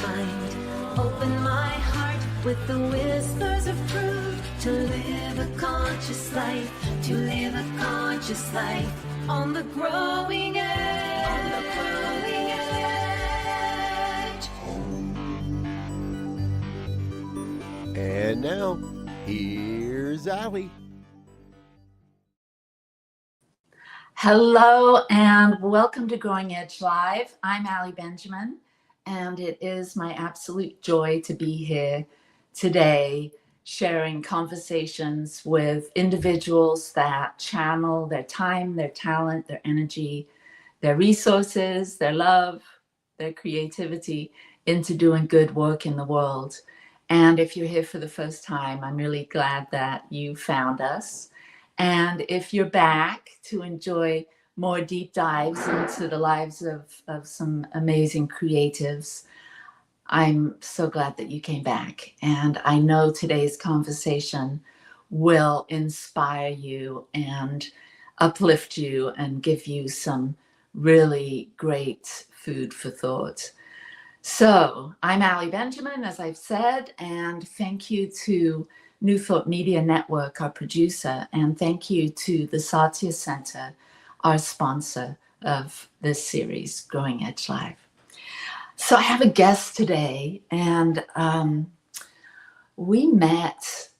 mind. Open my heart with the whispers of truth, to live a conscious life, to live a conscious life on the growing edge. On the growing edge. And now, here's Ali. Hello and welcome to Growing Edge Live. I'm Ali Benjamin, and it is my absolute joy to be here today sharing conversations with individuals that channel their time, their talent, their energy, their resources, their love, their creativity into doing good work in the world. And if you're here for the first time, I'm really glad that you found us. And if you're back to enjoy more deep dives into the lives of some amazing creatives, I'm so glad that you came back. And I know today's conversation will inspire you and uplift you and give you some really great food for thought. So I'm Ali Benjamin, as I've said, and thank you to New Thought Media Network, our producer, and thank you to the thesatyacenter, our sponsor of this series, Growing Edge Live. So I have a guest today, and we met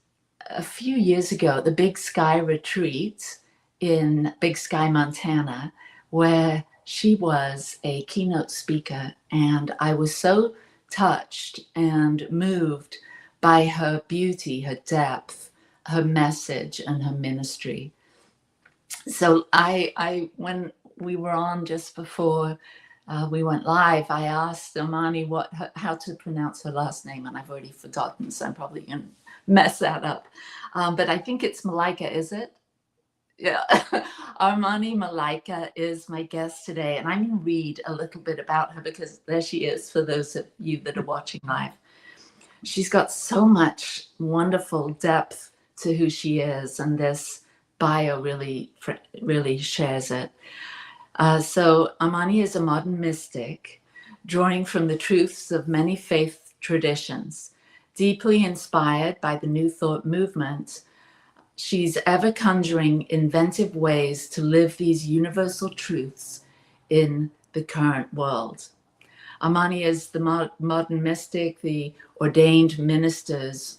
a few years ago at the Big Sky Retreat in Big Sky, Montana, where she was a keynote speaker, and I was so touched and moved by her beauty, her depth, her message, and her ministry. So I when we were on just before we went live, I asked Amani how to pronounce her last name, and I've already forgotten, so I'm probably going to mess that up. But I think it's Malaika, is it? Yeah. Amani Malaika is my guest today, and I'm going to read a little bit about her because there she is for those of you that are watching live. She's got so much wonderful depth to who she is, and this bio really shares it. So Amani is a modern mystic, drawing from the truths of many faith traditions. Deeply inspired by the New Thought movement, she's ever conjuring inventive ways to live these universal truths in the current world. Amani is the modern mystic, the ordained minister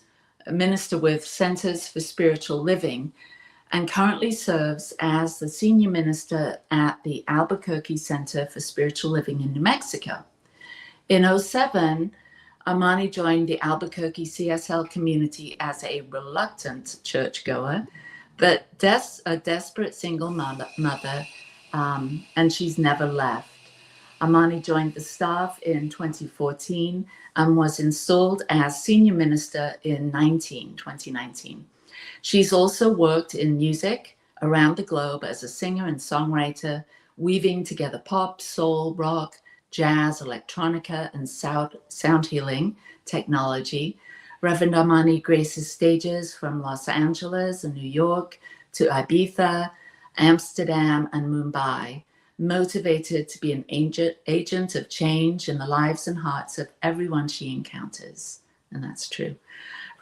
with Centers for Spiritual Living, and currently serves as the senior minister at the Albuquerque Center for Spiritual Living in New Mexico. In 2007, Amani joined the Albuquerque CSL community as a reluctant churchgoer, but a desperate single mother, and she's never left. Amani joined the staff in 2014 and was installed as senior minister in 2019. She's also worked in music around the globe as a singer and songwriter, weaving together pop, soul, rock, jazz, electronica, and sound healing technology. Reverend Amani graces stages from Los Angeles and New York to Ibiza, Amsterdam, and Mumbai, motivated to be an agent of change in the lives and hearts of everyone she encounters. And that's true.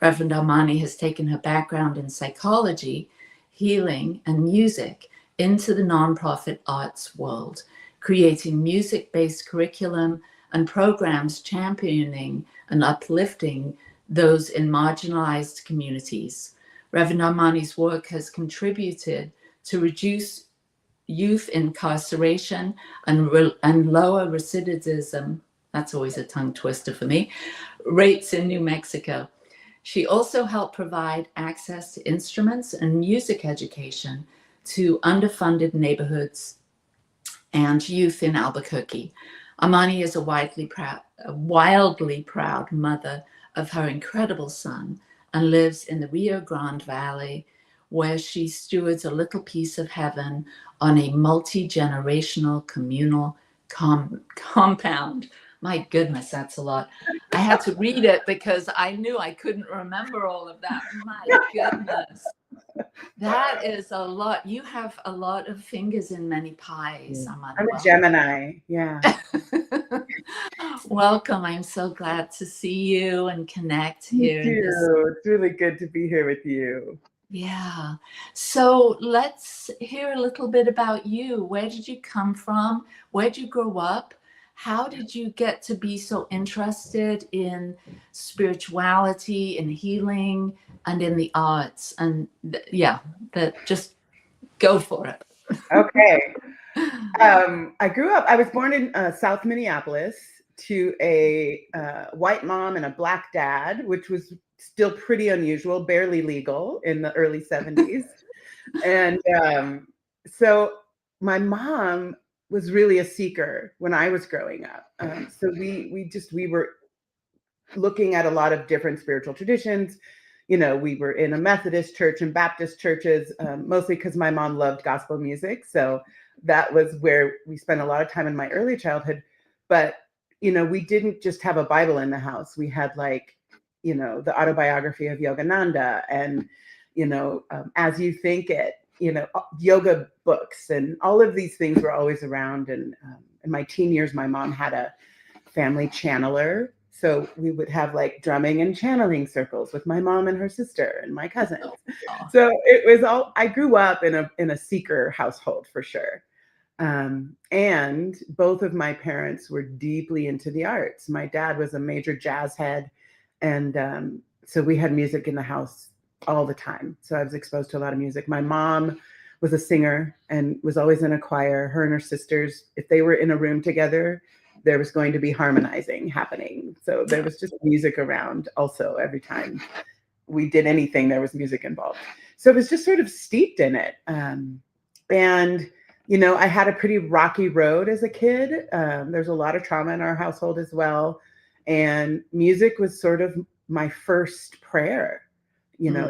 Reverend Amani has taken her background in psychology, healing, and music into the nonprofit arts world, creating music-based curriculum and programs championing and uplifting those in marginalized communities. Reverend Amani's work has contributed to reduce youth incarceration and lower recidivism, that's always a tongue twister for me, rates in New Mexico. She also helped provide access to instruments and music education to underfunded neighborhoods and youth in Albuquerque. Amani is a wildly proud mother of her incredible son and lives in the Rio Grande Valley, where she stewards a little piece of heaven on a multi-generational communal compound. My goodness, that's a lot. I had to read it because I knew I couldn't remember all of that. My goodness. That is a lot. You have a lot of fingers in many pies, Amani. I'm a Gemini, yeah. Welcome. I'm so glad to see you and connect Me here in this. too. It's really good to be here with you. Yeah. So let's hear a little bit about you. Where did you come from? Where did you grow up? How did you get to be so interested in spirituality and healing and in the arts? And just go for it. Okay. I was born in South Minneapolis to a white mom and a black dad, which was still pretty unusual, barely legal in the early 70s. And so my mom was really a seeker when I was growing up. So we were looking at a lot of different spiritual traditions. You know, we were in a Methodist church and Baptist churches, mostly because my mom loved gospel music. So that was where we spent a lot of time in my early childhood. But, you know, we didn't just have a Bible in the house. We had like, you know, the autobiography of Yogananda and, you know, As You Think It, you know, yoga books and all of these things were always around. And in my teen years, my mom had a family channeler. So we would have like drumming and channeling circles with my mom and her sister and my cousins. So it was all, I grew up in a seeker household for sure. And both of my parents were deeply into the arts. My dad was a major jazz head. And so we had music in the house all the time. So I was exposed to a lot of music. My mom was a singer and was always in a choir. Her and her sisters, if they were in a room together, there was going to be harmonizing happening. So there was just music around also every time we did anything, there was music involved. So it was just sort of steeped in it. And, you know, I had a pretty rocky road as a kid. There's a lot of trauma in our household as well. And music was sort of my first prayer. You know,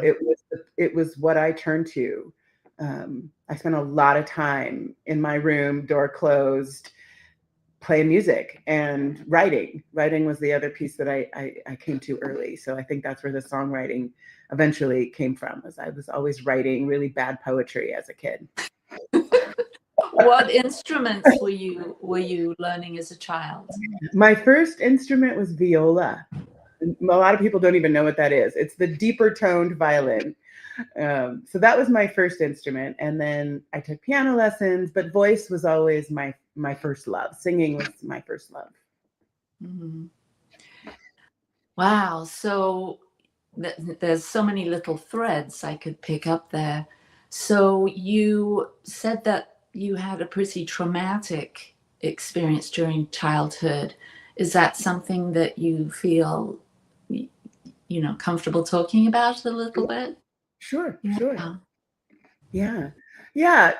it was what I turned to. I spent a lot of time in my room, door closed, playing music and writing. Writing was the other piece that I came to early. So I think that's where the songwriting eventually came from, as I was always writing really bad poetry as a kid. What instruments were you learning as a child? My first instrument was viola. A lot of people don't even know what that is. It's the deeper toned violin. So that was my first instrument. And then I took piano lessons, but voice was always my first love. Singing was my first love. Mm-hmm. Wow. So there's so many little threads I could pick up there. So you said that you had a pretty traumatic experience during childhood. Is that something that you feel, you know, comfortable talking about a little bit? Sure. Yeah.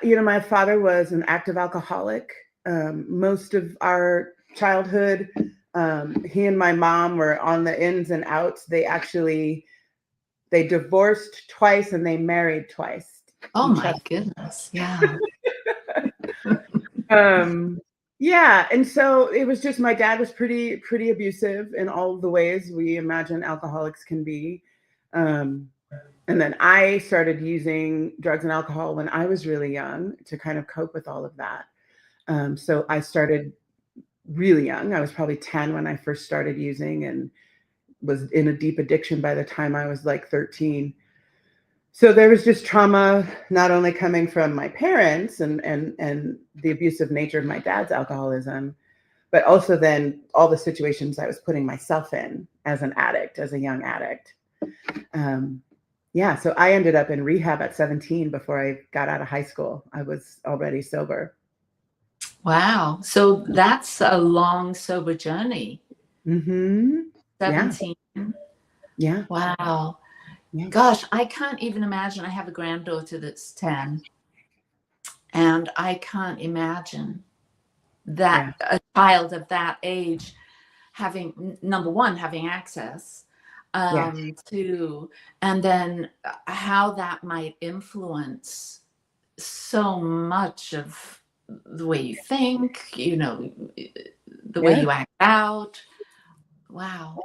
You know, my father was an active alcoholic. Most of our childhood, he and my mom were on the ins and outs. They divorced twice and they married twice. Oh my goodness. Yeah. Yeah. And so it was just, my dad was pretty abusive in all of the ways we imagine alcoholics can be. And then I started using drugs and alcohol when I was really young to kind of cope with all of that. So I started really young. I was probably 10 when I first started using and was in a deep addiction by the time I was like 13. So there was just trauma, not only coming from my parents and the abusive nature of my dad's alcoholism, but also then all the situations I was putting myself in as an addict, as a young addict. So I ended up in rehab at 17 before I got out of high school. I was already sober. Wow. So that's a long sober journey. Mm-hmm. 17. Yeah. Wow. Yeah. Gosh, I can't even imagine. I have a granddaughter that's 10. And I can't imagine that a child of that age having, number one, having access to, and then how that might influence so much of the way you think, you know, the way you act out. Wow.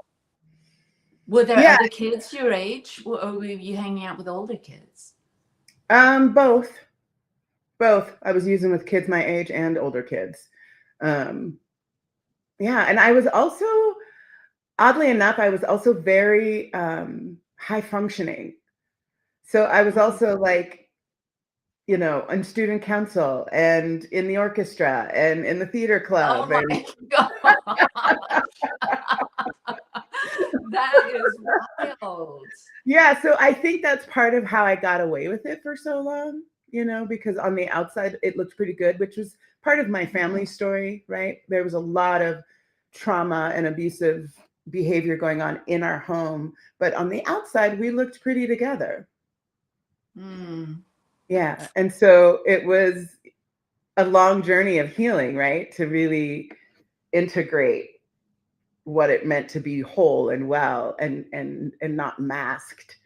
Were there other kids your age, or were you hanging out with older kids? Both. I was using with kids my age and older kids. Yeah. And I was also, oddly enough, I was also very high functioning. So I was also like, you know, in student council and in the orchestra and in the theater Oh club. And my God. That is wild. yeah, so I think that's part of how I got away with it for so long, you know, because on the outside it looked pretty good, which was part of my family story, right? There was a lot of trauma and abusive behavior going on in our home, but on the outside we looked pretty together. Mm. Yeah, and so it was a long journey of healing, right? To really integrate what it meant to be whole and well and not masked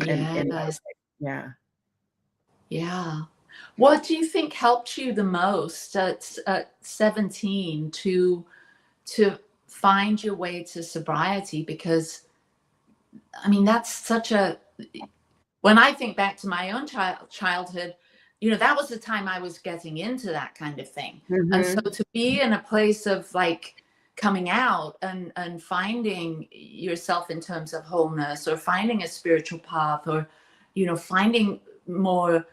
and Yes. yeah. Yeah. What do you think helped you the most at 17 to find your way to sobriety? Because I mean, that's such a, when I think back to my own childhood, you know, that was the time I was getting into that kind of thing. And so Mhm. to be in a place of like coming out and finding yourself in terms of wholeness, or finding a spiritual path, or, you know, finding more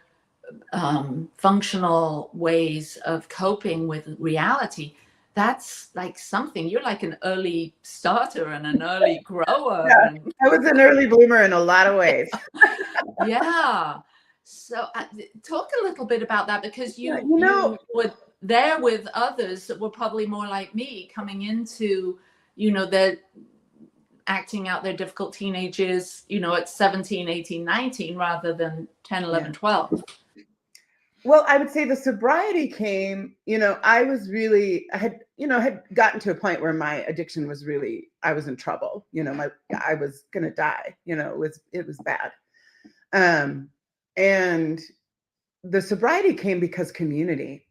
functional ways of coping with reality, that's like something, you're like an early starter and an early grower. Yeah, And I was an early bloomer in a lot of ways. yeah. So talk a little bit about that, because Yeah, you were there with others that were probably more like me, coming into, you know, the acting out their difficult teenagers, you know, at 17, 18, 19, rather than 10, 11, yeah. 12. Well, I would say the sobriety came, you know, I was really, I had, you know, had gotten to a point where my addiction was really, I was in trouble, you know, I was gonna die, you know, it was bad. And the sobriety came because community.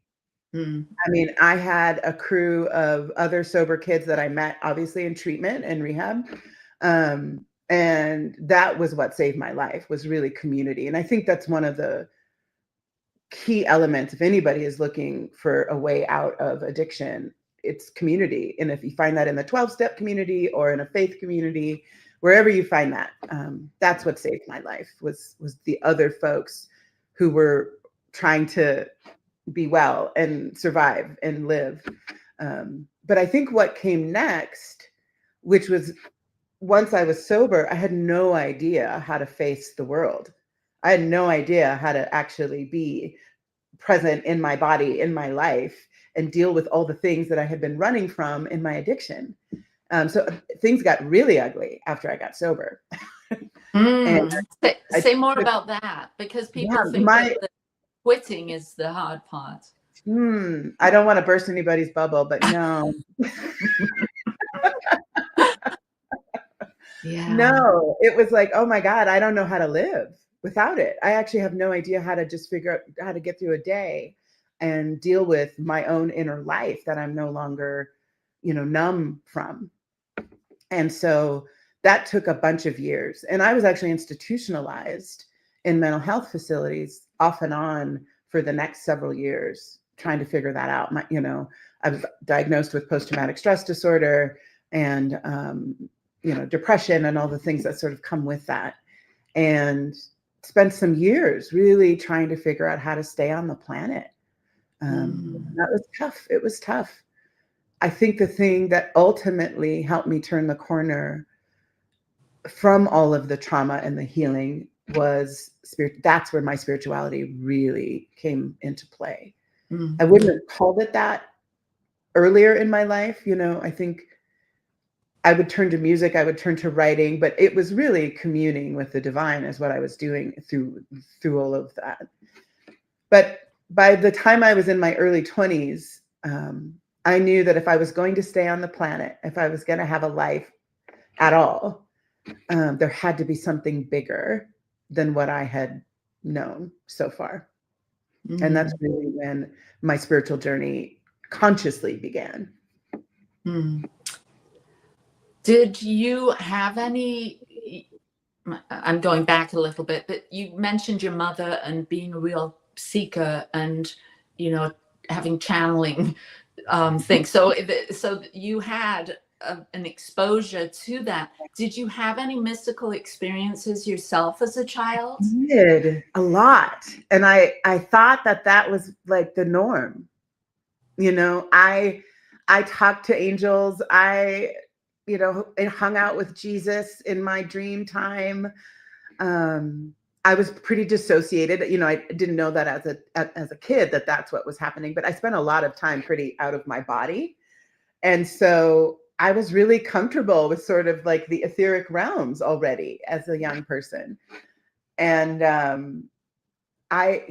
Mm. I mean, I had a crew of other sober kids that I met, obviously in treatment and rehab. And that was what saved my life, was really community. And I think that's one of the key elements. If anybody is looking for a way out of addiction, it's community. And if you find that in the 12-step community or in a faith community, wherever you find that, that's what saved my life, was the other folks who were trying to be well and survive and live. But I think what came next, which was, once I was sober, I had no idea how to face the world. I had no idea how to actually be present in my body, in my life, and deal with all the things that I had been running from in my addiction. So things got really ugly after I got sober. And I Say more took, about that, because yeah, people think that the quitting is the hard part. I don't want to burst anybody's bubble, but no. Yeah. No, it was like, oh my God, I don't know how to live without it. I actually have no idea how to just figure out how to get through a day and deal with my own inner life that I'm no longer, you know, numb from. And so that took a bunch of years. And I was actually institutionalized in mental health facilities off and on for the next several years, trying to figure that out. You know, I was diagnosed with post-traumatic stress disorder and, you know, depression and all the things that sort of come with that. And spent some years really trying to figure out how to stay on the planet. That was tough. It was tough. I think the thing that ultimately helped me turn the corner from all of the trauma and the healing was spirit. That's where my spirituality really came into play. I wouldn't have called it that earlier in my life. You know, I think I would turn to music, I would turn to writing, but it was really communing with the divine is what I was doing through all of that. But by the time I was in my early 20s, I knew that if I was going to stay on the planet, if I was going to have a life at all, there had to be something bigger than what I had known so far. And that's really when my spiritual journey consciously began. Did you have any, I'm going back a little bit, but you mentioned your mother and being a real seeker and, you know, having channeling thing. So so you had an exposure to that. Did you have any mystical experiences yourself as a child? Did a lot, and I thought that that was like the norm. You know, I talked to angels. I, you know, hung out with Jesus in my dream time. I was pretty dissociated. You know, I didn't know that as a kid that that's what was happening, but I spent a lot of time pretty out of my body. And so I was really comfortable with sort of like the etheric realms already as a young person. And I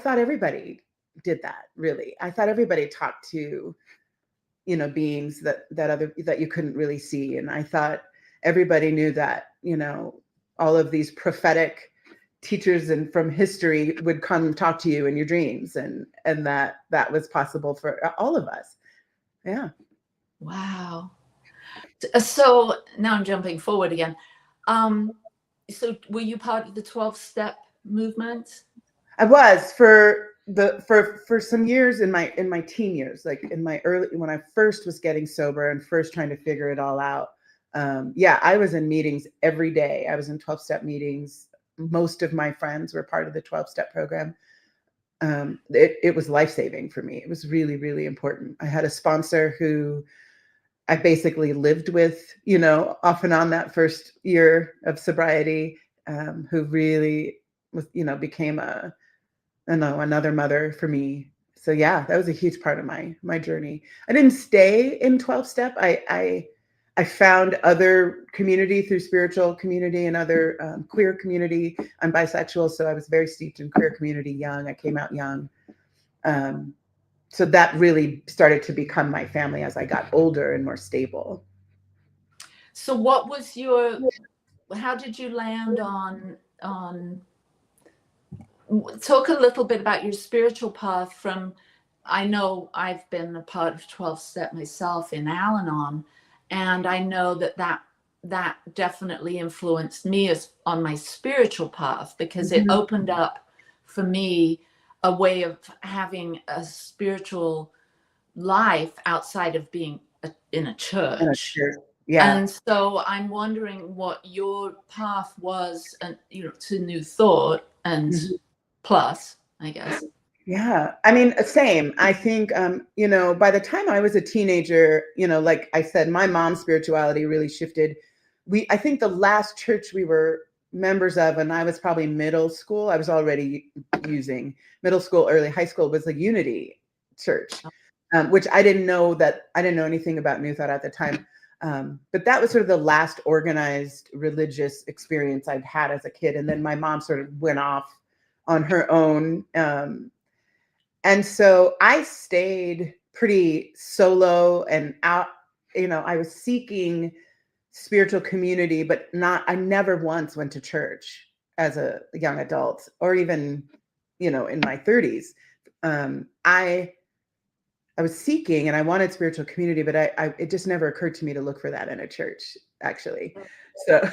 thought everybody did that, really. I thought everybody talked to, you know, beings that you couldn't really see. And I thought everybody knew that, you know, all of these prophetic teachers and from history would come talk to you in your dreams, and that was possible for all of us. Yeah. Wow. So now I'm jumping forward again. So were you part of the 12-step movement? I was for some years in my teen years, like in my early, when I first was getting sober and first trying to figure it all out. Yeah, I was in meetings every day. I was in 12-step meetings. Most of my friends were part of the 12-step program. It was life-saving for me. It was really, really important. I had a sponsor who I basically lived with, you know, off and on that first year of sobriety, who really was, you know, became another mother for me. So yeah, that was a huge part of my journey. I didn't stay in 12-step. I found other community through spiritual community and other queer community. I'm bisexual, so I was very steeped in queer community young. I came out young. So that really started to become my family as I got older and more stable. So what was how did you land on talk a little bit about your spiritual path from, I know I've been a part of 12-step myself in Al-Anon, and I know that definitely influenced me on my spiritual path, because it opened up for me a way of having a spiritual life outside of being in a church. Yeah. And so I'm wondering what your path was, and you know, to New Thought and plus, I guess. Yeah. I mean, same. I think, you know, by the time I was a teenager, you know, like I said, my mom's spirituality really shifted. I think the last church we were members of, and I was probably middle school, I was already using middle school, early high school, was a Unity church, which I didn't know anything about New Thought at the time. But that was sort of the last organized religious experience I'd had as a kid. And then my mom sort of went off on her own. And so I stayed pretty solo and out, you know, I was seeking spiritual community, but I never once went to church as a young adult, or even, you know, in my 30s. I was seeking and I wanted spiritual community, but it just never occurred to me to look for that in a church, actually. So,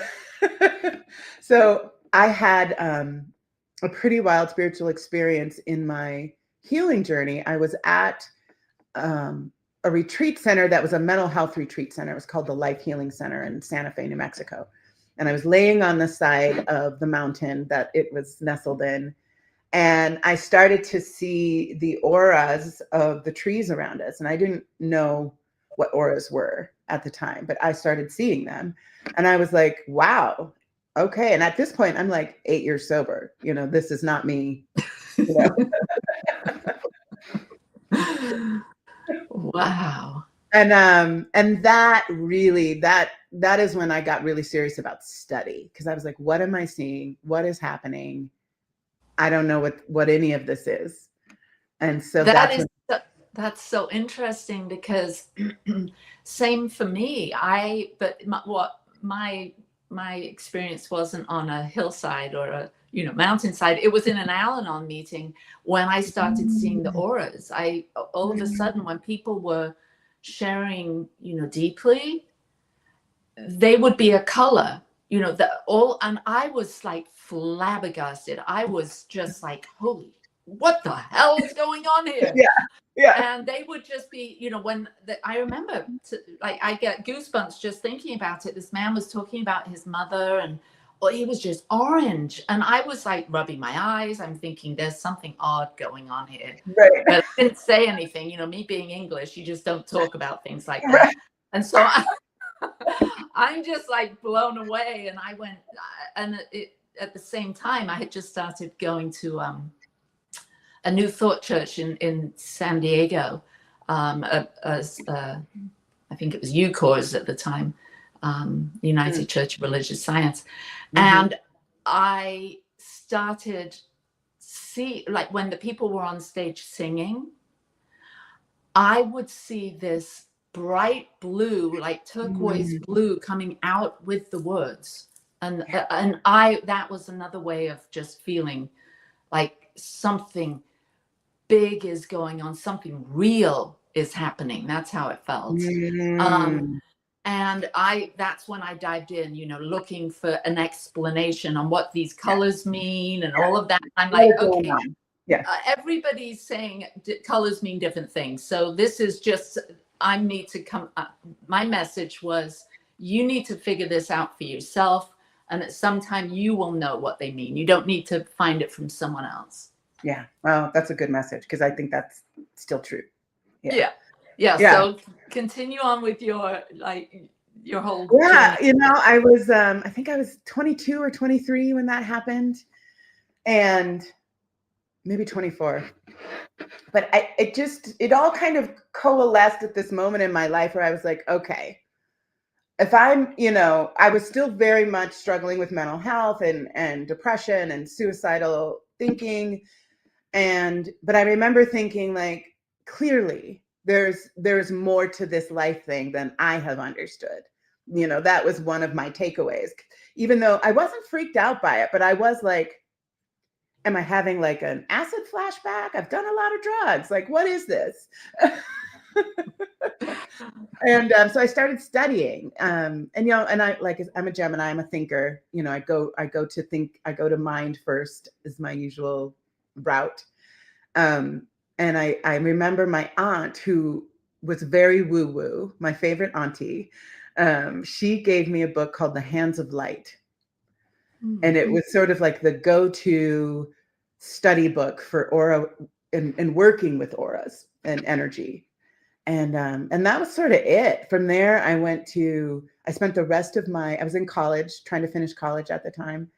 so I had a pretty wild spiritual experience in my healing journey. I was at a retreat center that was a mental health retreat center. It was called the Life Healing Center in Santa Fe, New Mexico. And I was laying on the side of the mountain that it was nestled in. And I started to see the auras of the trees around us. And I didn't know what auras were at the time, but I started seeing them. And I was like, wow, okay. And at this point, I'm like 8 years sober. You know, this is not me. You know? Wow. And that really, that is when I got really serious about study, because I was like, what am I seeing? What is happening? I don't know what any of this is. And so that's so interesting, because same for me. My experience wasn't on a hillside or a, you know, mountainside. It was in an Al-Anon meeting when I started seeing the auras. All of a sudden, when people were sharing, you know, deeply, they would be a color, you know, and I was like flabbergasted. I was just like, holy, what the hell is going on here? Yeah. Yeah. And they would just be, I remember, like, I get goosebumps just thinking about it. This man was talking about his mother, and he was just orange. And I was like rubbing my eyes. I'm thinking there's something odd going on here. Right. But I didn't say anything. Me being English, you just don't talk about things like that. Right. And so I'm just like blown away. And I went, and at the same time, I had just started going to a New Thought church in San Diego. I think it was UCORS at the time, United Church of Religious Science. And I started like when the people were on stage singing, I would see this bright blue, like turquoise blue coming out with the words. And that was another way of just feeling like something big is going on, something real is happening. That's how it felt. And that's when I dived in, looking for an explanation on what these colors mean and all of that. I'm like, okay, everybody's saying colors mean different things. So this is just, I need to come, my message was, you need to figure this out for yourself. And at some time you will know what they mean. You don't need to find it from someone else. Yeah. Well, that's a good message, because I think that's still true. Yeah. So continue on with your whole journey. I was I think I was 22 or 23 when that happened, and maybe 24. But it all kind of coalesced at this moment in my life where I was like, okay, if I'm, I was still very much struggling with mental health and depression and suicidal thinking. But I remember thinking, like, clearly there's more to this life thing than I have understood. That was one of my takeaways, even though I wasn't freaked out by it, but I was like, am I having like an acid flashback? I've done a lot of drugs. Like, what is this? And so I started studying, and I'm a Gemini, I'm a thinker. I go to mind first is my usual route. And I remember my aunt, who was very woo-woo, my favorite auntie. She gave me a book called The Hands of Light. And it was sort of like the go-to study book for aura and working with auras and energy. And that was sort of it. From there, I spent the rest of I was in college, trying to finish college at the time.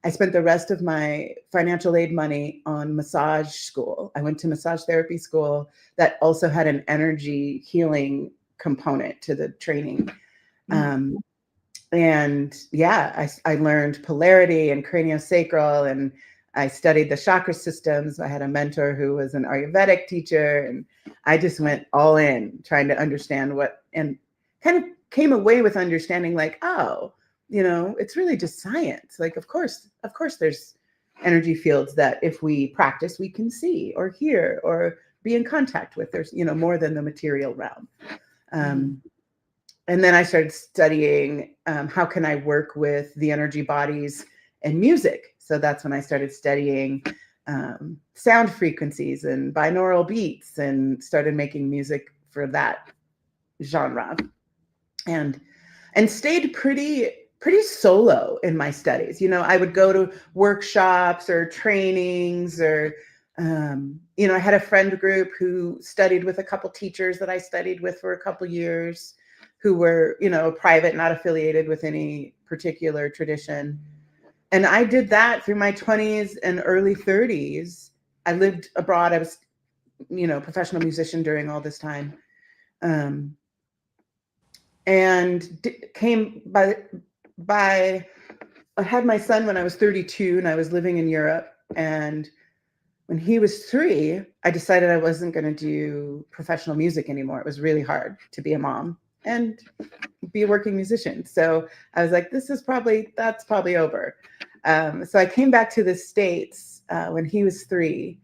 I spent the rest of my financial aid money on massage school. I went to massage therapy school that also had an energy healing component to the training. And yeah, I learned polarity and craniosacral, and I studied the chakra systems. I had a mentor who was an Ayurvedic teacher, and I just went all in trying to understand and kind of came away with understanding, like, oh, it's really just science. Like, of course there's energy fields that if we practice, we can see or hear or be in contact with. There's, more than the material realm. And then I started studying how can I work with the energy bodies and music. So that's when I started studying sound frequencies and binaural beats, and started making music for that genre, and stayed pretty solo in my studies. I would go to workshops or trainings, or I had a friend group who studied with a couple teachers that I studied with for a couple years, who were, private, not affiliated with any particular tradition. And I did that through my 20s and early 30s. I lived abroad. I was, professional musician during all this time. And came by, I had my son when I was 32, and I was living in Europe. And when he was 3, I decided I wasn't going to do professional music anymore. It was really hard to be a mom and be a working musician. So I was like, that's probably over. So I came back to the States when he was 3.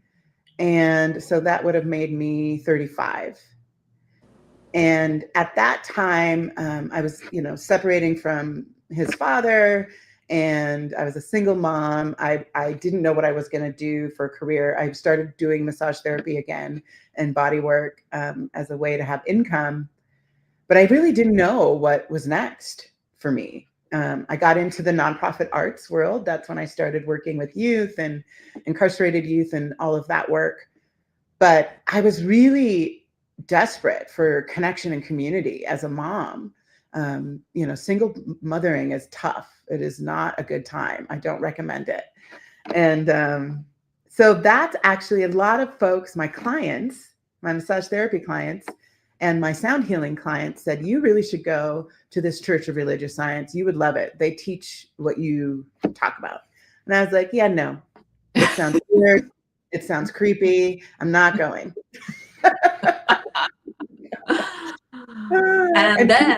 And so that would have made me 35. And at that time, I was, separating from his father, and I was a single mom. I didn't know what I was going to do for a career. I started doing massage therapy again and body work as a way to have income, but I really didn't know what was next for me. I got into the nonprofit arts world. That's when I started working with youth and incarcerated youth and all of that work. But I was really desperate for connection and community as a mom. Single mothering is tough. It is not a good time. I don't recommend it. And so that's actually a lot of folks, my clients, my massage therapy clients, and my sound healing clients said, you really should go to this Church of Religious Science. You would love it. They teach what you talk about. And I was like, yeah, no, it sounds weird. It sounds creepy. I'm not going. And then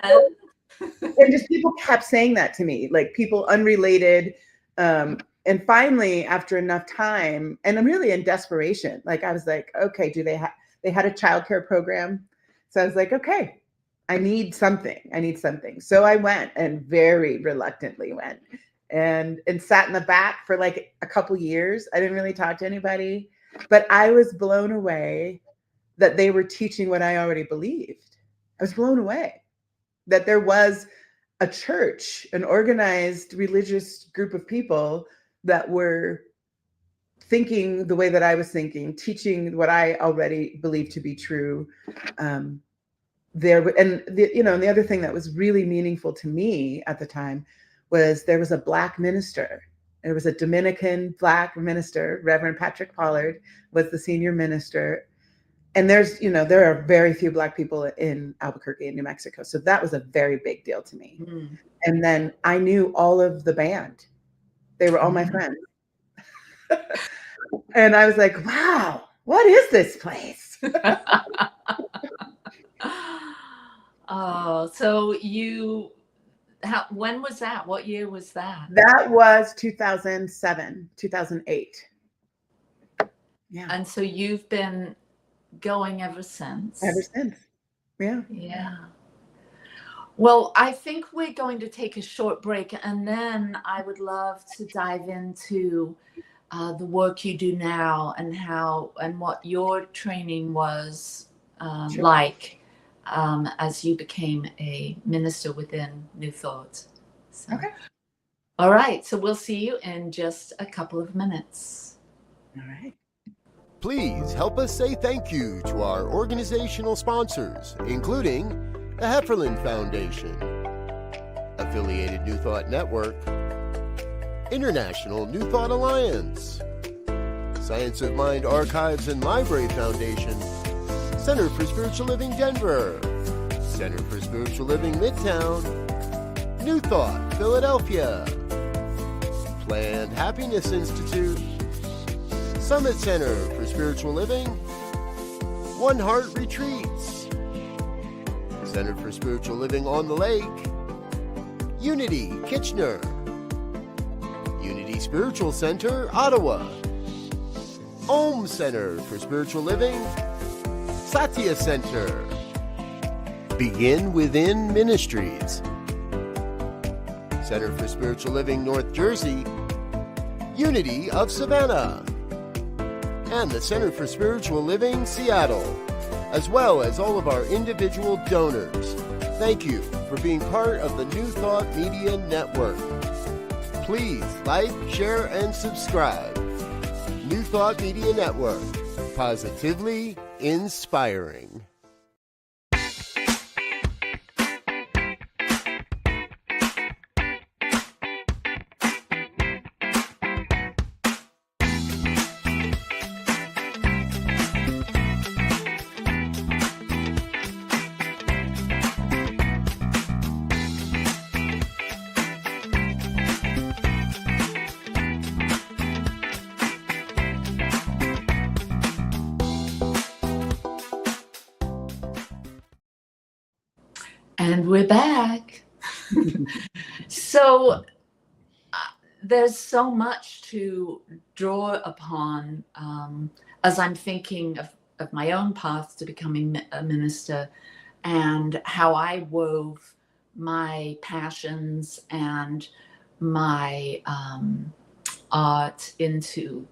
and just people kept saying that to me, like people unrelated. And finally, after enough time, and I'm really in desperation, like I was like, okay, they had a childcare program. So I was like, okay, I need something. So I went, and very reluctantly went, and sat in the back for like a couple years. I didn't really talk to anybody, but I was blown away that they were teaching what I already believed. I was blown away that there was a church, an organized religious group of people that were thinking the way that I was thinking, teaching what I already believed to be true. And the other thing that was really meaningful to me at the time was there was a Black minister. There was a Dominican Black minister. Reverend Patrick Pollard was the senior minister. And there are very few Black people in Albuquerque in New Mexico. So that was a very big deal to me. Mm. And then I knew all of the band. They were all my friends. And I was like, wow, what is this place? Oh, so when was that? What year was that? That was 2007, 2008. Yeah. And so you've been going ever since. Yeah. Yeah. Well, I think we're going to take a short break, and then I would love to dive into the work you do now and what your training was Sure. like as you became a minister within New Thought. So, okay. All right. So we'll see you in just a couple of minutes. All right. Please help us say thank you to our organizational sponsors, including the Hefferland Foundation, Affiliated New Thought Network, International New Thought Alliance, Science of Mind Archives and Library Foundation, Center for Spiritual Living Denver, Center for Spiritual Living Midtown, New Thought Philadelphia, Planned Happiness Institute, Summit Center for Spiritual Living, One Heart Retreats, Center for Spiritual Living on the Lake, Unity Kitchener, Unity Spiritual Center Ottawa, Om Center for Spiritual Living, thesatyacenter, Begin Within Ministries, Center for Spiritual Living North Jersey, Unity of Savannah, and the Center for Spiritual Living Seattle, as well as all of our individual donors. Thank you for being part of the New Thought Media Network. Please like, share, and subscribe. New Thought Media Network, positively inspiring. And we're back. So there's so much to draw upon as I'm thinking of my own path to becoming a minister and how I wove my passions and my art into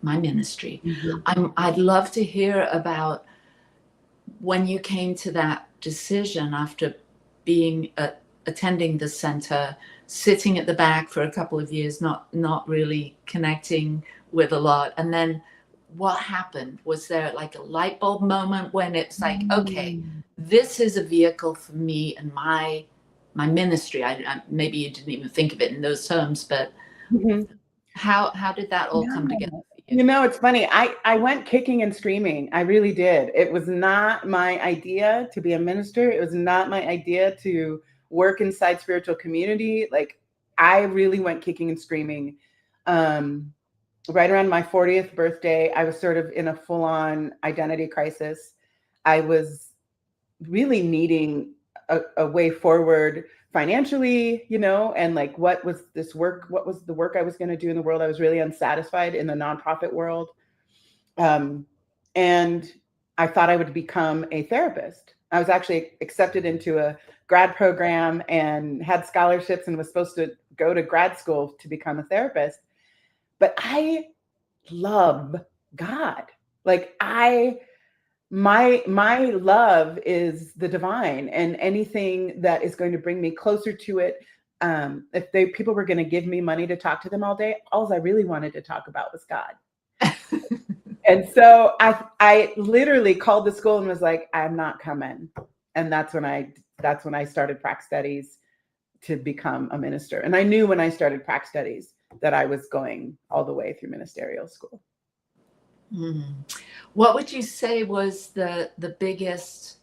my ministry. I'd love to hear about when you came to that decision after being attending the center, sitting at the back for a couple of years, not really connecting with a lot, and then what happened? Was there like a light bulb moment when it's like, okay, this is a vehicle for me and my ministry? I maybe you didn't even think of it in those terms, but how did that all come together for you? You know, it's funny. I went kicking and screaming. I really did. It was not my idea to be a minister. It was not my idea to work inside spiritual community. Like, I really went kicking and screaming. Right around my 40th birthday, I was sort of in a full-on identity crisis. I was really needing a way forward financially, you know, and like, what was this work? What was the work I was going to do in the world? I was really unsatisfied in the nonprofit world. And I thought I would become a therapist. I was actually accepted into a grad program and had scholarships and was supposed to go to grad school to become a therapist. But I love God. Like, my love is the divine, and anything that is going to bring me closer to it. If people were going to give me money to talk to them all day, all I really wanted to talk about was God. And so I literally called the school and was like, I'm not coming. And that's when I started prac studies to become a minister. And I knew when I started prac studies that I was going all the way through ministerial school. What would you say was the biggest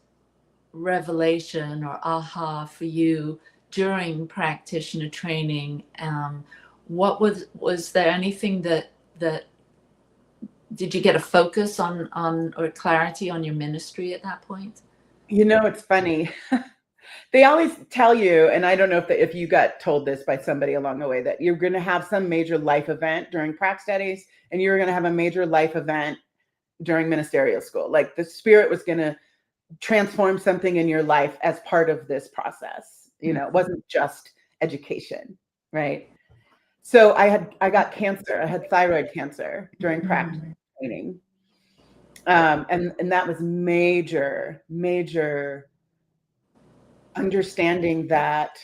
revelation or aha for you during practitioner training? What was there anything that did you get a focus on or clarity on your ministry at that point? You know, it's funny. They always tell you, and I don't know if you got told this by somebody along the way, that you're going to have some major life event during prac studies, and you're going to have a major life event during ministerial school. Like, the Spirit was going to transform something in your life as part of this process. You know, it wasn't just education, right? So I got cancer. I had thyroid cancer during prac training. And that was major understanding that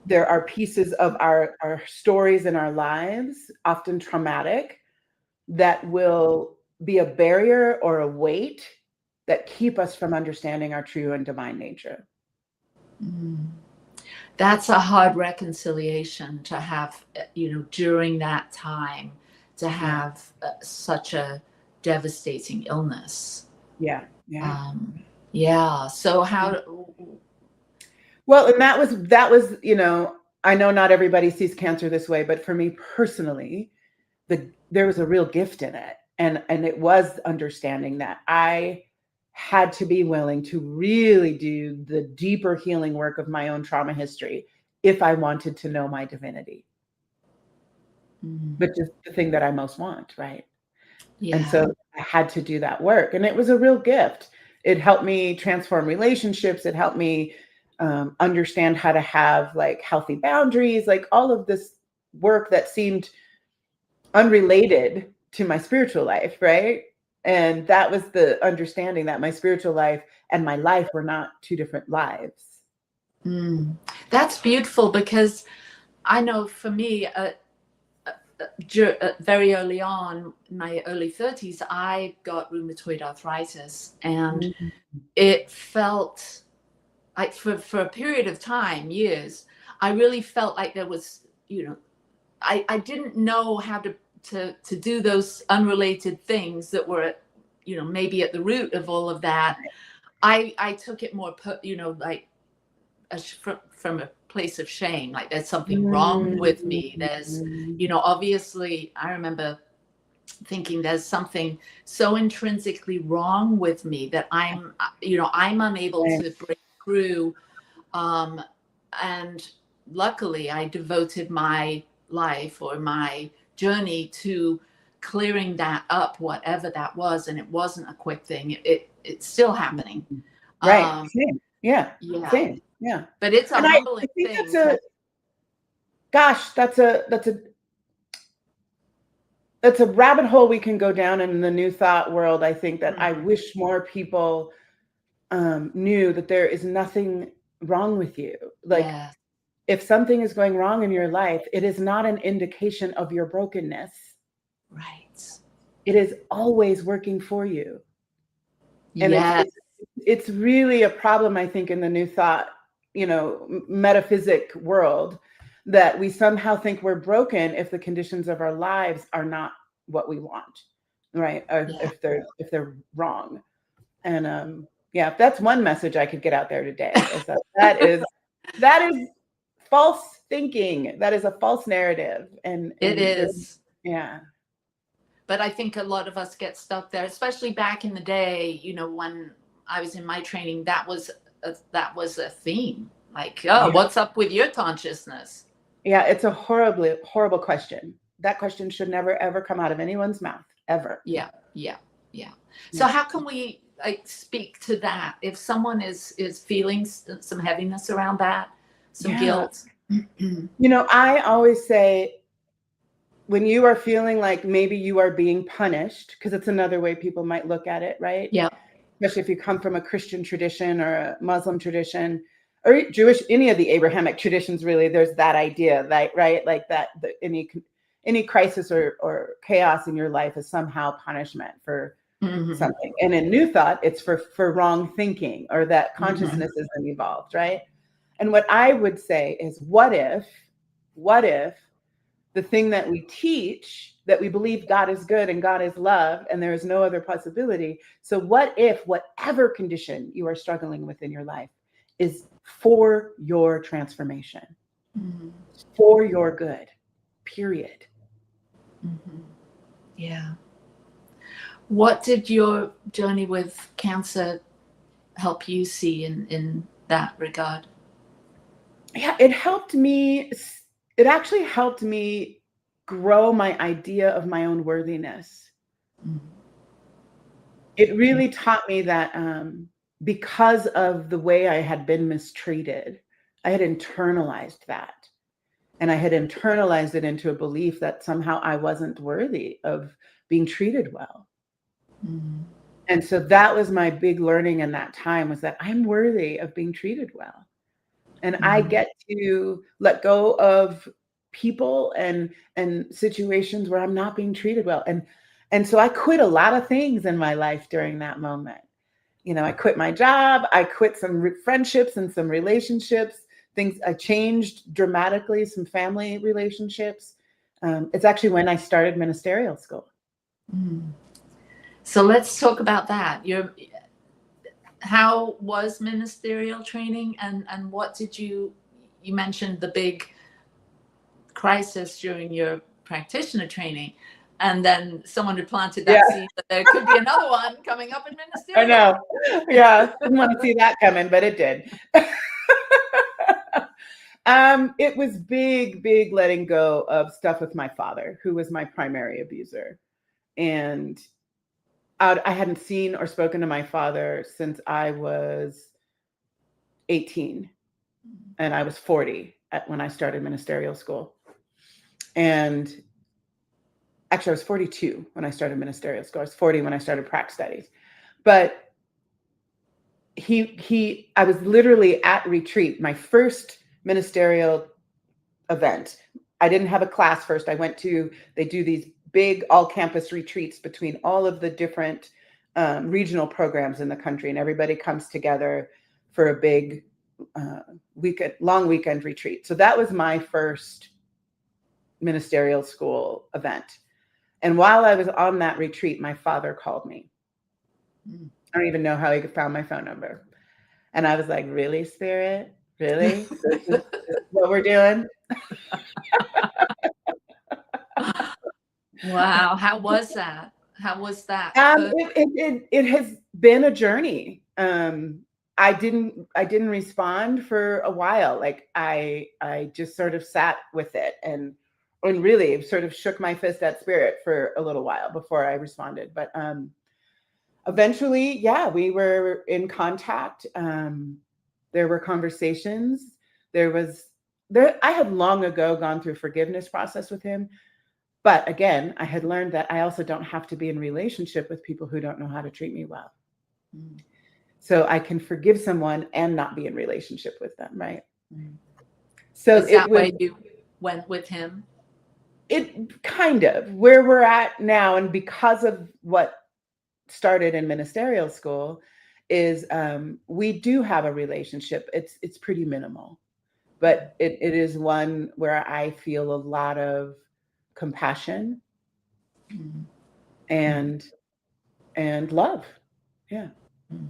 there are pieces of our stories in our lives, often traumatic, that will be a barrier or a weight that keep us from understanding our true and divine nature. That's a hard reconciliation to have, you know, during that time, to have such a devastating illness. Yeah. So how? Well, and that was, you know, I know not everybody sees cancer this way, but for me personally, there was a real gift in it. And it was understanding that I had to be willing to really do the deeper healing work of my own trauma history if I wanted to know my divinity, which is the thing that I most want, right? And so I had to do that work. And it was a real gift. It helped me transform relationships. It helped me understand how to have like healthy boundaries, like all of this work that seemed unrelated to my spiritual life, right? And that was the understanding that my spiritual life and my life were not two different lives. That's beautiful, because I know for me, very early on, in my early 30s, I got rheumatoid arthritis, and it felt like for a period of time, years, I really felt like there was, you know, I didn't know how to do those unrelated things that were, you know, maybe at the root of all of that. I took it more, you know, like from a place of shame, like there's something wrong with me. There's, you know, obviously I remember thinking there's something so intrinsically wrong with me that I'm, you know, I'm unable to break through. And luckily I devoted my life or my journey to clearing that up, whatever that was. And it wasn't a quick thing. It's still happening. Right. Same. Yeah. Yeah. Same. Yeah. But it's a humbling thing. gosh, that's a rabbit hole we can go down in the New Thought world. I think that I wish more people knew that there is nothing wrong with you. Like, Yeah. if something is going wrong in your life, it is not an indication of your brokenness. Right. It is always working for you. And Yeah. it's really a problem, I think, in the New Thought, metaphysic world, that we somehow think we're broken if the conditions of our lives are not what we want, right? Or Yeah. if they're wrong. And yeah, if that's one message I could get out there today, is that is false thinking. That is a false narrative. And It is. Yeah. But I think a lot of us get stuck there, especially back in the day, when I was in my training, that was a theme. Like, oh, what's up with your consciousness? Yeah, it's a horrible question. That question should never, ever come out of anyone's mouth, ever. Yeah. So how can we speak to that? If someone is feeling some heaviness around that, some guilt. I always say, when you are feeling like maybe you are being punished, because it's another way people might look at it, right? Yeah. Especially if you come from a Christian tradition or a Muslim tradition or Jewish, any of the Abrahamic traditions, really, there's that idea, right? Like that any crisis or chaos in your life is somehow punishment for something. And in New Thought, it's for wrong thinking, or that consciousness isn't evolved, right? And what I would say is, what if the thing that we teach, that we believe God is good and God is love and there is no other possibility. So what if whatever condition you are struggling with in your life is for your transformation, for your good, period. Yeah. What did your journey with cancer help you see in that regard? Yeah, it actually helped me grow my idea of my own worthiness. It really taught me that because of the way I had been mistreated, I had internalized that. And I had internalized it into a belief that somehow I wasn't worthy of being treated well. And so that was my big learning in that time, was that I'm worthy of being treated well. And I get to let go of people and situations where I'm not being treated well. And so I quit a lot of things in my life during that moment. I quit my job. I quit some friendships and some relationships. I changed dramatically, some family relationships. It's actually when I started ministerial school. So let's talk about that. How was ministerial training, and what did you mentioned the big crisis during your practitioner training, and then someone had planted that seed that there could be another one coming up in ministerial. I know. Yeah. Didn't want to see that coming, but it did. It was big letting go of stuff with my father, who was my primary abuser. And I hadn't seen or spoken to my father since I was 18, and I was 40 when I started ministerial school. And actually, I was 42 when I started ministerial school. I was 40 when I started prac studies. But I was literally at retreat, my first ministerial event. I didn't have a class first. They do these big all-campus retreats between all of the different regional programs in the country, and everybody comes together for a big long weekend retreat. So that was my first ministerial school event. And while I was on that retreat, my father called me. I don't even know how he found my phone number. And I was like, really, Spirit? Really? This is what we're doing? Wow. How was that? It has been a journey. I didn't respond for a while. Like I just sort of sat with it and really sort of shook my fist at Spirit for a little while before I responded. But eventually, yeah, we were in contact. There were conversations. There was I had long ago gone through a forgiveness process with him. But again, I had learned that I also don't have to be in relationship with people who don't know how to treat me well. Mm. So I can forgive someone and not be in relationship with them, right? Mm. So Is that where you went with him? It kind of where we're at now, and because of what started in ministerial school, is we do have a relationship. It's pretty minimal, but it is one where I feel a lot of compassion Mm. and love. Yeah. Mm.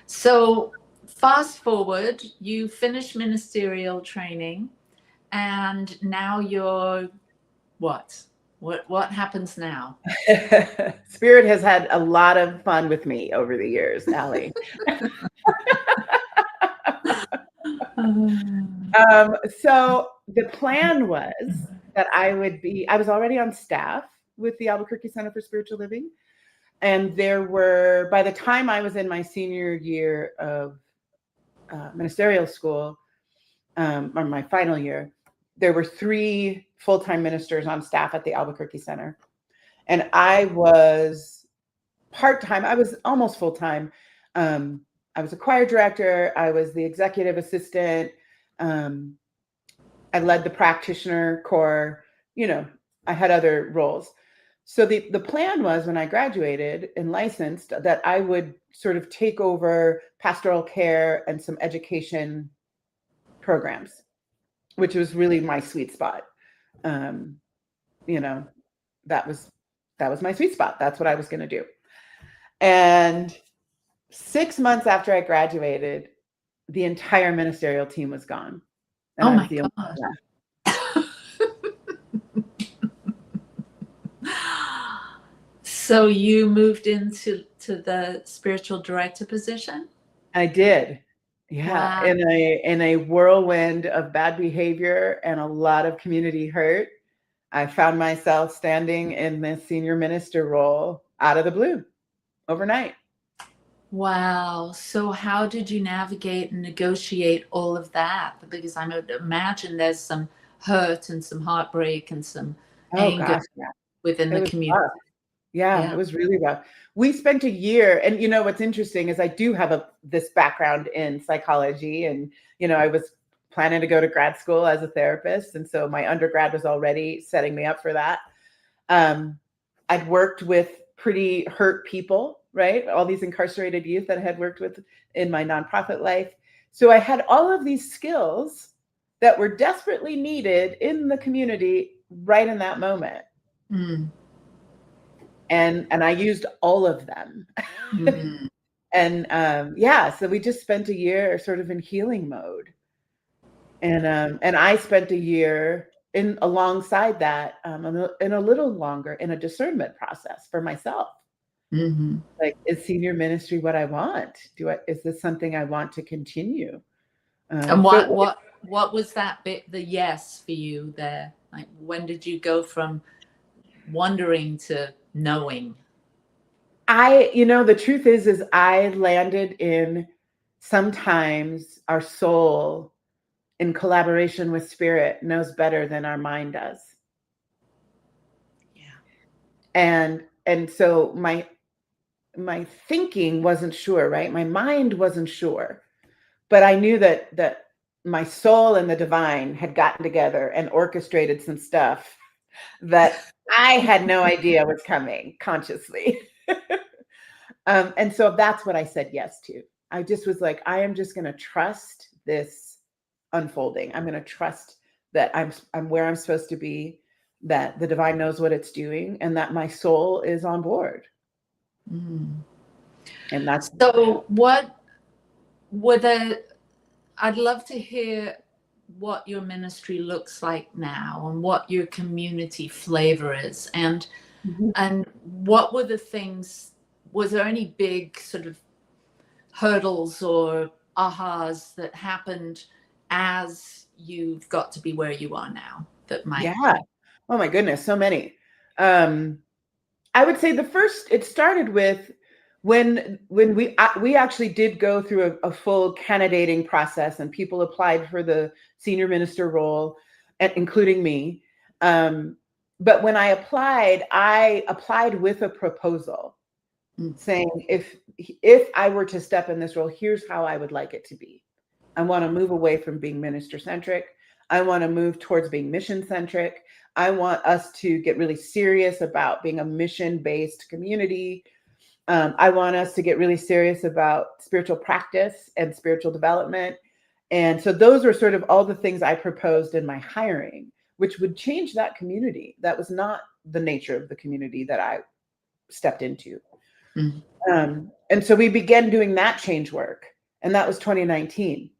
So fast forward, you finish ministerial training, and now you're what? What happens now? Spirit has had a lot of fun with me over the years, Allie. So the plan was that I was already on staff with the Albuquerque Center for Spiritual Living. And by the time I was in my senior year of ministerial school, or my final year, there were 3 full-time ministers on staff at the Albuquerque Center. And I was part-time. I was almost full-time. I was a choir director. I was the executive assistant. I led the practitioner corps. I had other roles. So the plan was, when I graduated and licensed, that I would sort of take over pastoral care and some education programs, which was really my sweet spot. That was my sweet spot. That's what I was going to do. And 6 months after I graduated, the entire ministerial team was gone. And Oh I was my the only God. one left. So you moved into the spiritual director position? I did. Yeah. Wow. In a whirlwind of bad behavior and a lot of community hurt, I found myself standing in the senior minister role out of the blue overnight. Wow. So how did you navigate and negotiate all of that? Because I would imagine there's some hurt and some heartbreak and some Oh anger gosh, yeah. within It the was community. rough. Yeah, Yeah. it was really rough. We spent a year, and what's interesting is I do have this background in psychology, and I was planning to go to grad school as a therapist, and so my undergrad was already setting me up for that. I'd worked with pretty hurt people, right? All these incarcerated youth that I had worked with in my nonprofit life. So I had all of these skills that were desperately needed in the community right in that moment. Mm. And I used all of them. Mm-hmm. And so we just spent a year sort of in healing mode. And I spent a year alongside that, in a little longer, in a discernment process for myself. Mm-hmm. Like, is senior ministry what I want? Is this something I want to continue? And what was that bit, the yes for you there? Like, when did you go from wondering to knowing? The truth is I landed in, sometimes our soul in collaboration with spirit knows better than our mind does. Yeah. And so my thinking wasn't sure, right? My mind wasn't sure, but I knew that my soul and the divine had gotten together and orchestrated some stuff that I had no idea was coming consciously. And so that's what I said yes to. I just was like, I am just going to trust this unfolding. I'm going to trust that I'm where I'm supposed to be, that the divine knows what it's doing, and that my soul is on board. Mm. And that's so. I'd love to hear what your ministry looks like now and what your community flavor is, and what were the things. Was there any big sort of hurdles or ahas that happened as you've got to be where you are now that might? Yeah. Oh my goodness, so many. I would say it started with when we actually did go through a full candidating process, and people applied for the senior minister role, and including me. But when I applied with a proposal saying, if I were to step in this role, here's how I would like it to be. I want to move away from being minister centric. I want to move towards being mission centric. I want us to get really serious about being a mission based community. I want us to get really serious about spiritual practice and spiritual development. And so those were sort of all the things I proposed in my hiring, which would change that community. That was not the nature of the community that I stepped into. And so we began doing that change work. And that was 2019.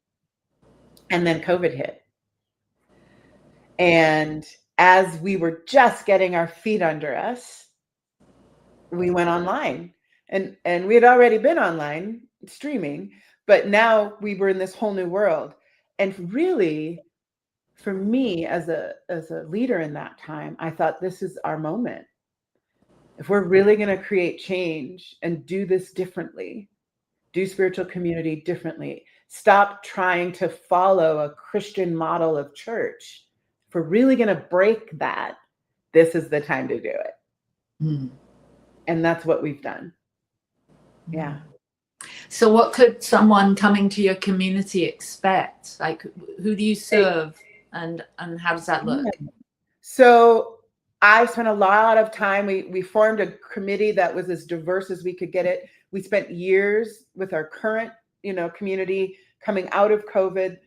And then COVID hit. And as we were just getting our feet under us, we went online. And we had already been online streaming, but now we were in this whole new world. And really, for me as a leader in that time, I thought, this is our moment. If we're really going to create change and do this differently, do spiritual community differently, stop trying to follow a Christian model of church. If we're really going to break that, this is the time to do it. And that's what we've done. Yeah. So what could someone coming to your community expect? Like, who do you serve, and how does that look? So I spent a lot of time. We formed a committee that was as diverse as we could get it. We spent years with our current, community coming out of COVID.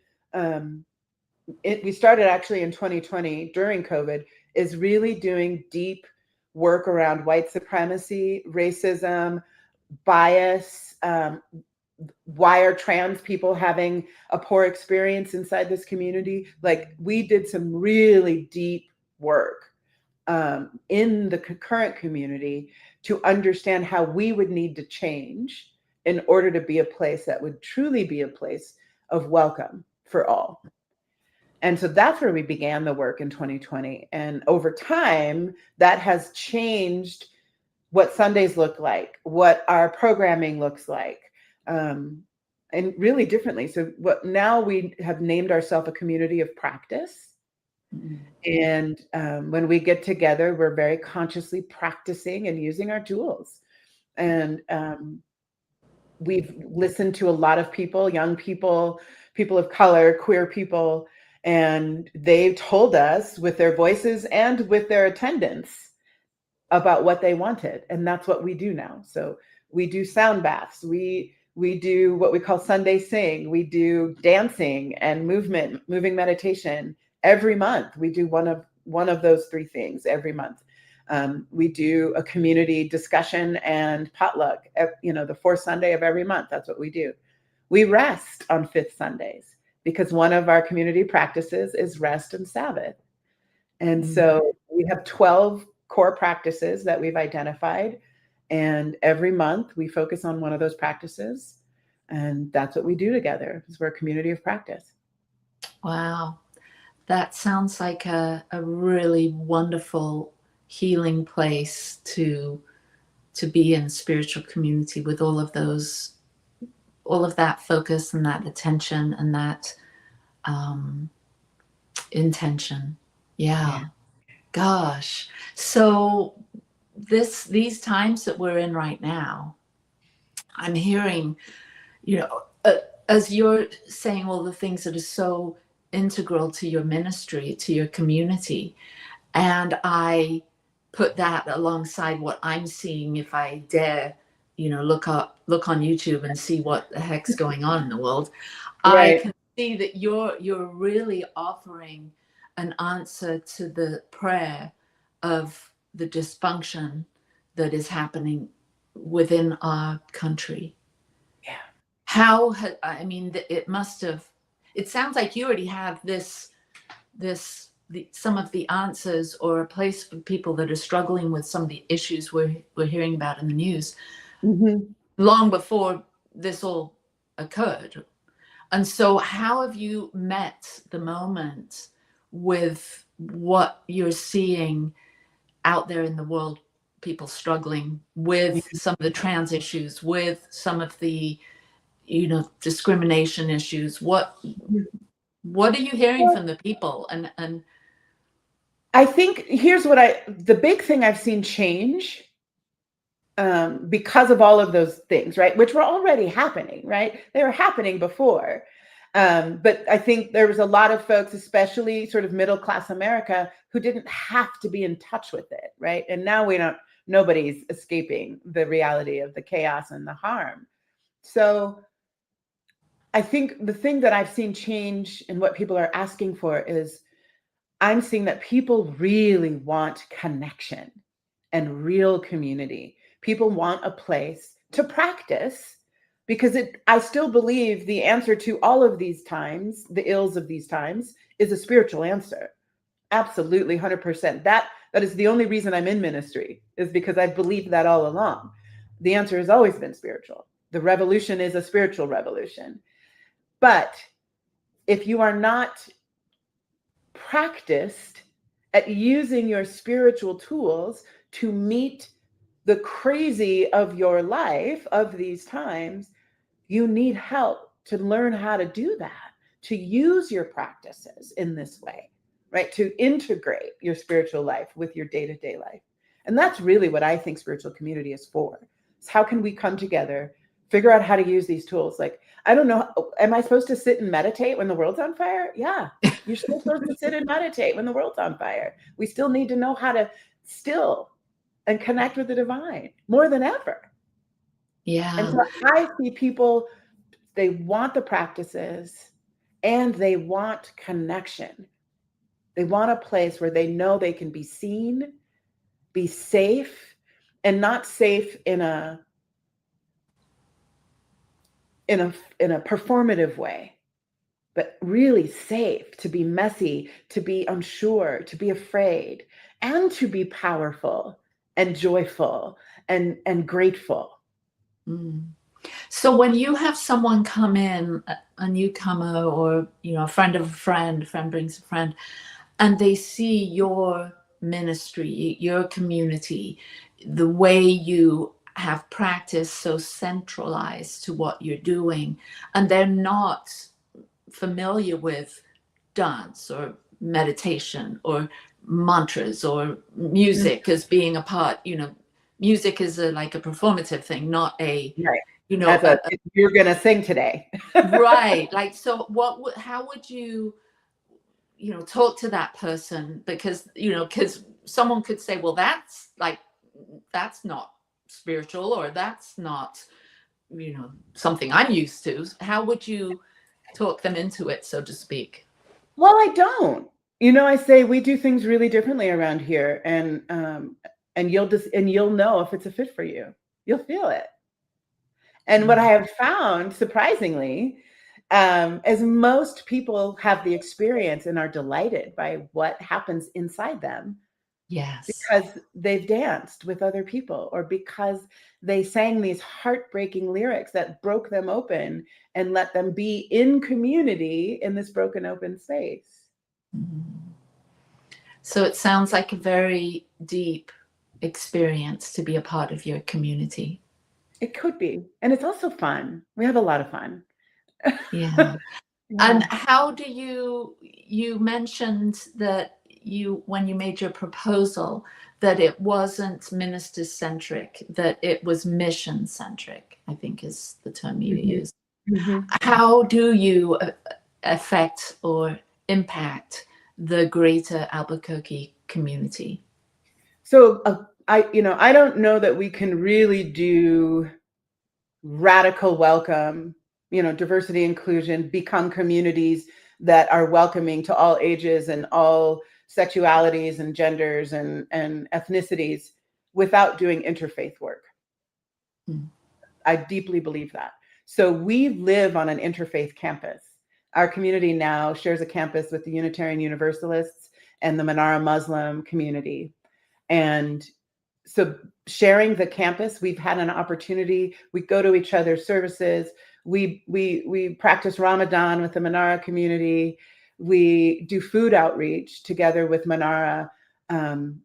We started actually in 2020 during COVID, is really doing deep work around white supremacy, racism, bias. Why are trans people having a poor experience inside this community? Like, we did some really deep work in the current community to understand how we would need to change in order to be a place that would truly be a place of welcome for all. And so that's where we began the work in 2020. And over time, that has changed what Sundays look like, what our programming looks like, and really differently. So now we have named ourselves a community of practice. And when we get together, we're very consciously practicing and using our tools. And we've listened to a lot of people, young people, people of color, queer people, and they've told us with their voices and with their attendance about what they wanted. And that's what we do now. So we do sound baths. We do what we call Sunday Sing. We do dancing and moving meditation. Every month, we do one of those three things every month. We do a community discussion and potluck, the fourth Sunday of every month. That's what we do. We rest on fifth Sundays because one of our community practices is rest and Sabbath. And so we have 12 core practices that we've identified. And every month we focus on one of those practices. And that's what we do together, because we're a community of practice. Wow. That sounds like a really wonderful healing place to be in spiritual community with all of that focus and that attention and that intention. Yeah. Gosh. So these times that we're in right now, I'm hearing, as you're saying all the things that are so integral to your ministry, to your community. And I put that alongside what I'm seeing, if I dare, look on YouTube and see what the heck's going on in the world. Right. I can see that you're really offering an answer to the prayer of the dysfunction that is happening within our country. Yeah. It sounds like you already have some of the answers, or a place for people that are struggling with some of the issues we're hearing about in the news long before this all occurred. And so how have you met the moment with what you're seeing out there in the world people struggling with some of the trans issues, with some of the, discrimination issues. What are you hearing from the people? And I think here's the big thing I've seen change because of all of those things, right? Which were already happening, right? They were happening before. But I think there was a lot of folks, especially sort of middle-class America, who didn't have to be in touch with it, right? And now nobody's escaping the reality of the chaos and the harm. So I think the thing that I've seen change and what people are asking for is, I'm seeing that people really want connection and real community. People want a place to practice, because I still believe the answer to all of these times, the ills of these times, is a spiritual answer. Absolutely, 100%. That is the only reason I'm in ministry, is because I've believed that all along. The answer has always been spiritual. The revolution is a spiritual revolution. But if you are not practiced at using your spiritual tools to meet the crazy of your life, of these times, you need help to learn how to do that, to use your practices in this way, right? To integrate your spiritual life with your day-to-day life. And that's really what I think spiritual community is for. It's how can we come together, figure out how to use these tools? Like, I don't know, am I supposed to sit and meditate when the world's on fire? Yeah, you're still supposed to sit and meditate when the world's on fire. We still need to know how to still and connect with the divine more than ever. Yeah. And so I see people, they want the practices and they want connection. They want a place where they know they can be seen, be safe, and not safe in a performative way, but really safe to be messy, to be unsure, to be afraid, and to be powerful and joyful and grateful. Mm. So when you have someone come in, a newcomer, or a friend of a friend brings a friend, and they see your ministry, your community, the way you have practiced so centralized to what you're doing, and they're not familiar with dance or meditation or mantras or music as being a part, music is like a performative thing, not a, right. You're going to sing today. Right. Like, so how would you, talk to that person? Because someone could say, well, that's not spiritual, or that's not, something I'm used to. How would you talk them into it, so to speak? Well, I don't. I say we do things really differently around here, and you'll know if it's a fit for you. You'll feel it. And what I have found, surprisingly, as most people have the experience and are delighted by what happens inside them. Yes. Because they've danced with other people, or because they sang these heartbreaking lyrics that broke them open and let them be in community in this broken open space. So it sounds like a very deep experience to be a part of your community. It could be. And it's also fun. We have a lot of fun. Yeah. And how do you mentioned that when you made your proposal, that it wasn't minister-centric, that it was mission-centric, I think is the term you used. How do you affect or impact the greater Albuquerque community? So I don't know that we can really do radical welcome, diversity, inclusion, become communities that are welcoming to all ages and all sexualities and genders and ethnicities without doing interfaith work. I deeply believe that. So we live on an interfaith campus. Our community now shares a campus with the Unitarian Universalists and the Manara Muslim community. And so sharing the campus, we've had an opportunity. We go to each other's services. We practice Ramadan with the Manara community. We do food outreach together with Manara.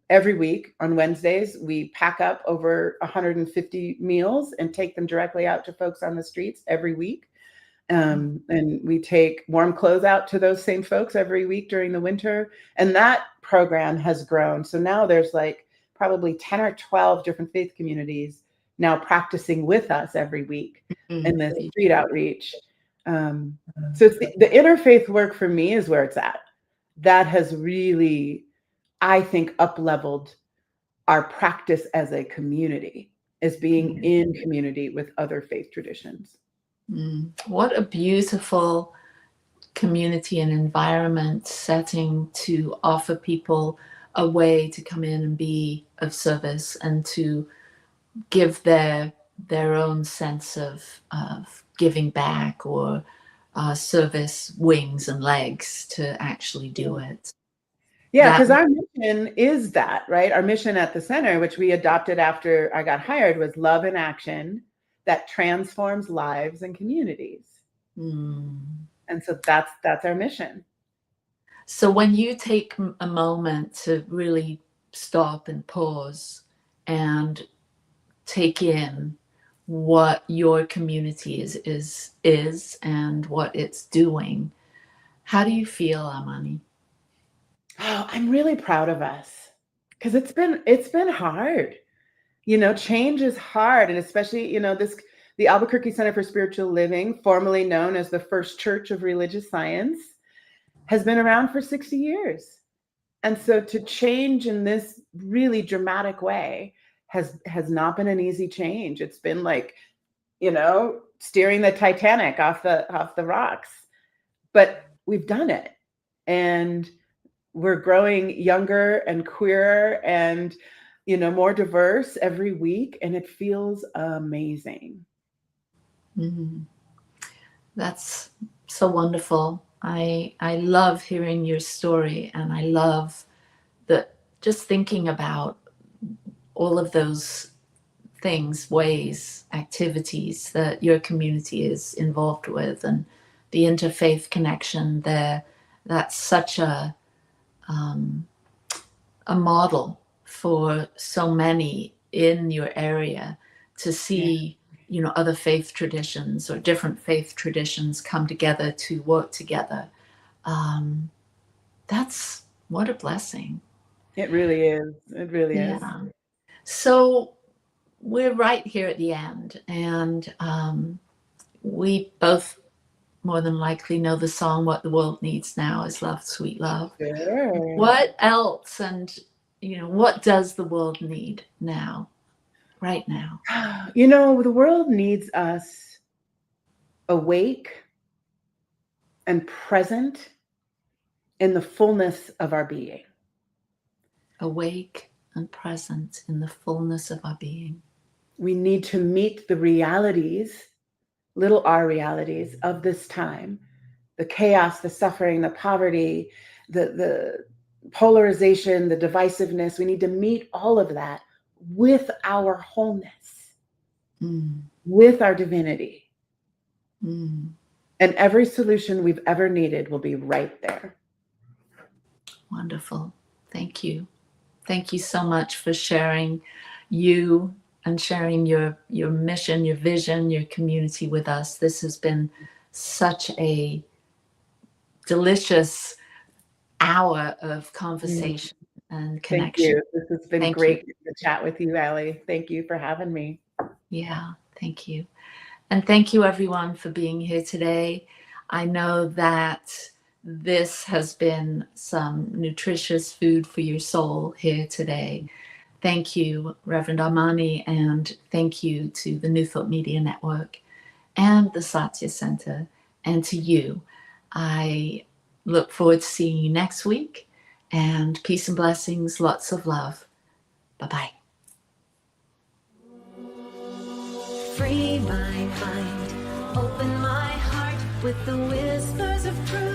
every week on Wednesdays, we pack up over 150 meals and take them directly out to folks on the streets every week. And we take warm clothes out to those same folks every week during the winter. And that program has grown. So now there's like probably 10 or 12 different faith communities now practicing with us every week in this street outreach. So it's the interfaith work for me is where it's at. That has really, I think, up-leveled our practice as a community, as being in community with other faith traditions. What a beautiful community and environment setting to offer people a way to come in and be of service and to give their own sense of giving back or service wings and legs to actually do it. Yeah, because our mission is that, right? Our mission at the center, which we adopted after I got hired, was love in action that transforms lives and communities. And so that's our mission. So when you take a moment to really stop and pause and take in what your community is and what it's doing, how do you feel, Amani? Oh, I'm really proud of us because it's been hard. You know, change is hard, and especially, you know, the Albuquerque Center for Spiritual Living, formerly known as the First Church of Religious Science, has been around for 60 years. And so to change in this really dramatic way has not been an easy change. It's been like, you know, steering the Titanic off the rocks. But we've done it. And we're growing younger and queerer and, you know, more diverse every week, and it feels amazing. That's so wonderful. I love hearing your story, and I love that just thinking about all of those things, ways, activities that your community is involved with, and the interfaith connection there. That's such a model for so many in your area to see, you know, other faith traditions or different faith traditions come together to work together. That's what a blessing. It really is. It really is. So we're right here at the end, and we both more than likely know the song "What the World Needs Now Is Love, Sweet Love." Sure. What else, and you know, what does the world need now, right now? You know, the world needs us awake and present in the fullness of our being. Awake and present in the fullness of our being. We need to meet the realities, little r realities of this time, the chaos, the suffering, the poverty, the polarization, the divisiveness. We need to meet all of that with our wholeness, with our divinity. And every solution we've ever needed will be right there. Wonderful. Thank you. Thank you so much for sharing you and sharing your mission, your vision, your community with us. This has been such a delicious hour of conversation and connection. Thank you. This has been great to chat with you, Allie. Thank you for having me. Yeah, thank you. And thank you everyone for being here today. I know that this has been some nutritious food for your soul here today. Thank you, Reverend Amani, and thank you to the New Thought Media Network and the Satya Center, and to you. I look forward to seeing you next week, and peace and blessings, lots of love. Bye-bye. Free my mind, open my heart with the whispers of truth.